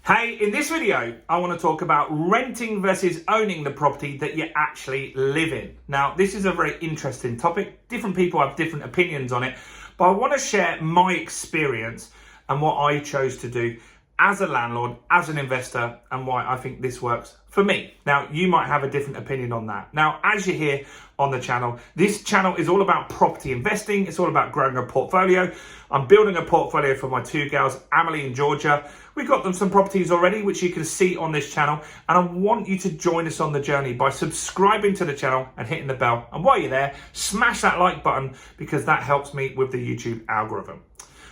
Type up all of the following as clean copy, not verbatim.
Hey, in this video, I want to talk about renting versus owning the property that you actually live in. Now, this is a very interesting topic. Different people have different opinions on it, but I want to share my experience and what I chose to do as a landlord, as an investor, and why I think this works for me. Now, you might have a different opinion on that. Now, as you're here on the channel, this channel is all about property investing. It's all about growing a portfolio. I'm building a portfolio for my two girls, Emily and Georgia. We've got them some properties already, which you can see on this channel. And I want you to join us on the journey by subscribing to the channel and hitting the bell. And while you're there, smash that like button because that helps me with the YouTube algorithm.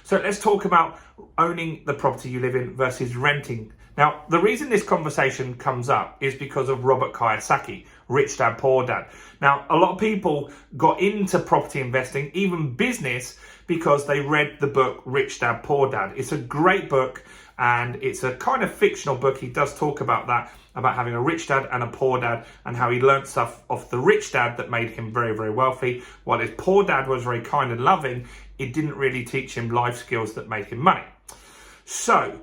So let's talk about owning the property you live in versus renting. Now, the reason this conversation comes up is because of Robert Kiyosaki, Rich Dad, Poor Dad. Now, a lot of people got into property investing, even business, because they read the book Rich Dad, Poor Dad. It's a great book and it's a kind of fictional book. He does talk about that, about having a rich dad and a poor dad and how he learned stuff off the rich dad that made him very, very wealthy. While his poor dad was very kind and loving, it didn't really teach him life skills that made him money. So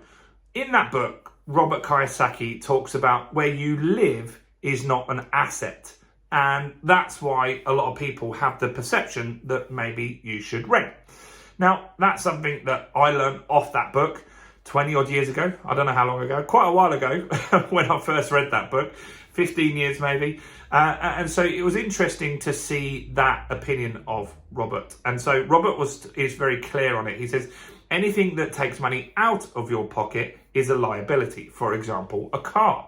in that book, Robert Kiyosaki talks about where you live is not an asset. And that's why a lot of people have the perception that maybe you should rent. Now, that's something that I learned off that book 20 odd years ago. I don't know how long ago, quite a while ago when I first read that book, 15 years maybe. And so it was interesting to see that opinion of Robert. And so Robert is very clear on it. He says, anything that takes money out of your pocket is a liability. For example, a car.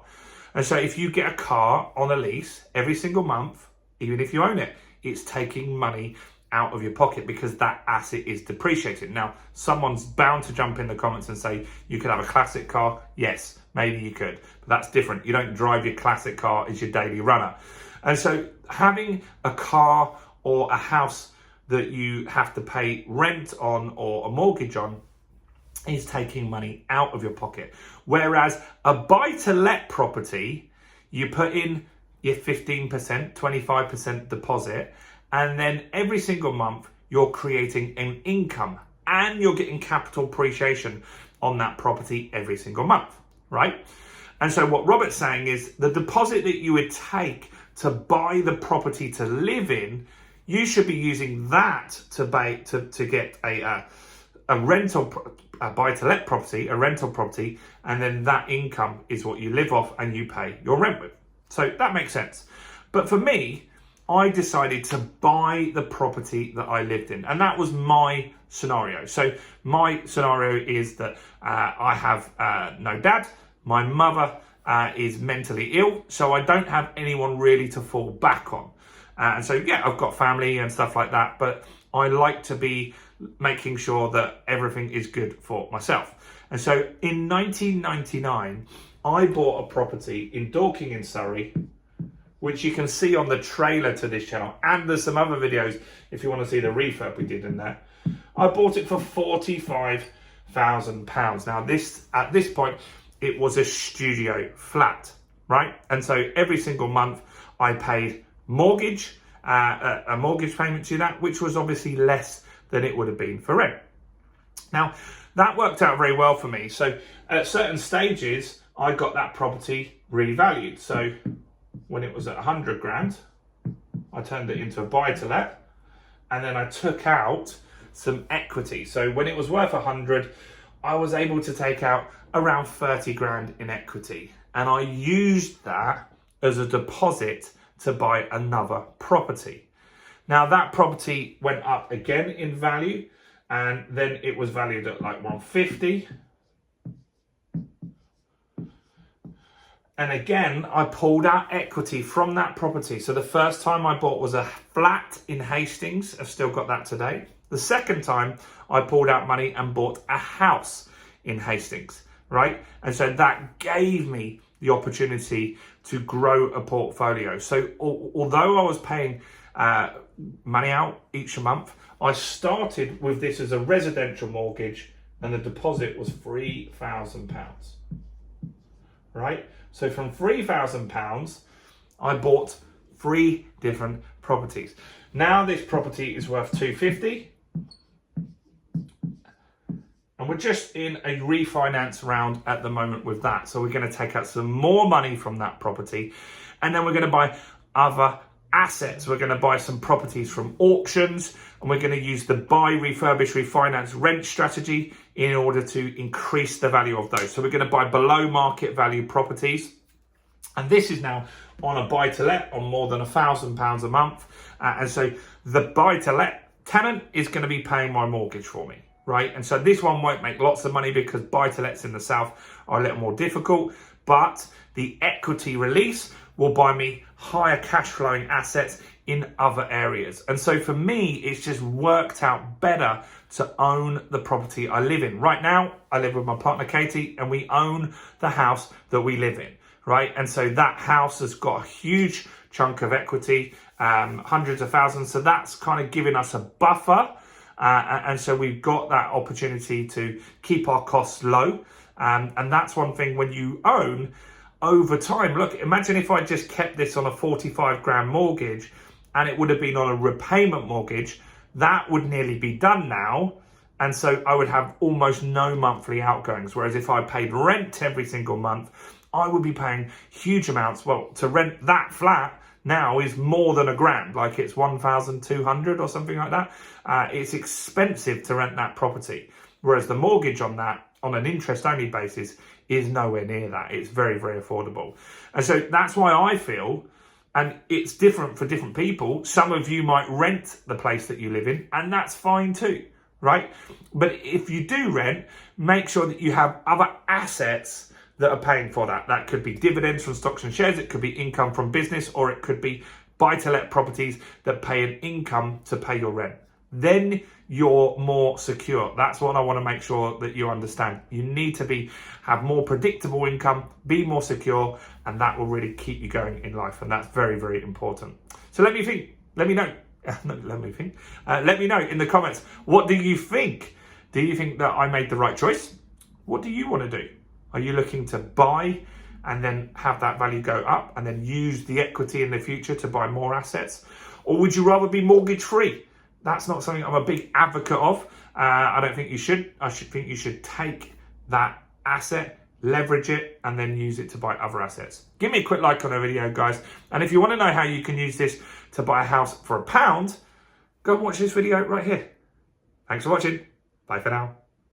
And so if you get a car on a lease every single month, even if you own it, it's taking money out of your pocket because that asset is depreciated. Now, someone's bound to jump in the comments and say, you could have a classic car. Yes, maybe you could, but that's different. You don't drive your classic car as your daily runner. And so having a car or a house that you have to pay rent on or a mortgage on is taking money out of your pocket. Whereas a buy-to-let property, you put in your 15%, 25% deposit, and then every single month you're creating an income and you're getting capital appreciation on that property every single month, right? And so what Robert's saying is the deposit that you would take to buy the property to live in, you should be using that to get a buy-to-let property, a rental property, and then that income is what you live off and you pay your rent with. So that makes sense. But for me, I decided to buy the property that I lived in, and that was my scenario. So my scenario is that I have no dad. My mother is mentally ill, so I don't have anyone really to fall back on. And so, yeah, I've got family and stuff like that, but I like to be making sure that everything is good for myself. And so in 1999, I bought a property in Dorking in Surrey, which you can see on the trailer to this channel. And there's some other videos if you want to see the refurb we did in there. I bought it for £45,000. Now, at this point, it was a studio flat, right? And so every single month I paid mortgage, a mortgage payment to that, which was obviously less than it would have been for rent. Now, that worked out very well for me. So at certain stages, I got that property revalued. So when it was at 100 grand, I turned it into a buy-to-let, and then I took out some equity. So when it was worth 100, I was able to take out around 30 grand in equity. And I used that as a deposit to buy another property. Now that property went up again in value, and then it was valued at like 150. And again, I pulled out equity from that property. So the first time I bought was a flat in Hastings. I've still got that today. The second time I pulled out money and bought a house in Hastings, right? And so that gave me the opportunity to grow a portfolio. So although I was paying money out each month, I started with this as a residential mortgage and the deposit was £3,000, right? So from £3,000, I bought 3 different properties. Now this property is worth 250, And we're just in a refinance round at the moment with that. So we're going to take out some more money from that property. And then we're going to buy other assets. We're going to buy some properties from auctions. And we're going to use the buy, refurbish, refinance, rent strategy in order to increase the value of those. So we're going to buy below market value properties. And this is now on a buy-to-let on more than £1,000 a month. And so the buy-to-let tenant is going to be paying my mortgage for me, right? And so this one won't make lots of money because buy-to-lets in the south are a little more difficult, but the equity release will buy me higher cash flowing assets in other areas. And so for me, it's just worked out better to own the property I live in. Right now, I live with my partner, Katie, and we own the house that we live in, right? And so that house has got a huge chunk of equity, hundreds of thousands. So that's kind of giving us a buffer. And so we've got that opportunity to keep our costs low. And that's one thing when you own over time. Look, imagine if I just kept this on a 45 grand mortgage and it would have been on a repayment mortgage, that would nearly be done now. And so I would have almost no monthly outgoings. Whereas if I paid rent every single month, I would be paying huge amounts. Well, to rent that flat now is more than £1,000, like it's 1,200 or something like that. It's expensive to rent that property. Whereas the mortgage on that, on an interest only basis, is nowhere near that. It's very, very affordable. And so that's why I feel, and it's different for different people. Some of you might rent the place that you live in, and that's fine too, right? But if you do rent, make sure that you have other assets that are paying for that. That could be dividends from stocks and shares, it could be income from business, or it could be buy-to-let properties that pay an income to pay your rent. Then you're more secure. That's what I want to make sure that you understand. You need to have more predictable income, be more secure, and that will really keep you going in life. And that's very, very important. So let me know. Let me know in the comments. What do you think? Do you think that I made the right choice? What do you want to do? Are you looking to buy and then have that value go up and then use the equity in the future to buy more assets? Or would you rather be mortgage free? That's not something I'm a big advocate of. I don't think you should. I think you should take that asset, leverage it, and then use it to buy other assets. Give me a quick like on the video, guys. And if you want to know how you can use this to buy a house for £1, go and watch this video right here. Thanks for watching. Bye for now.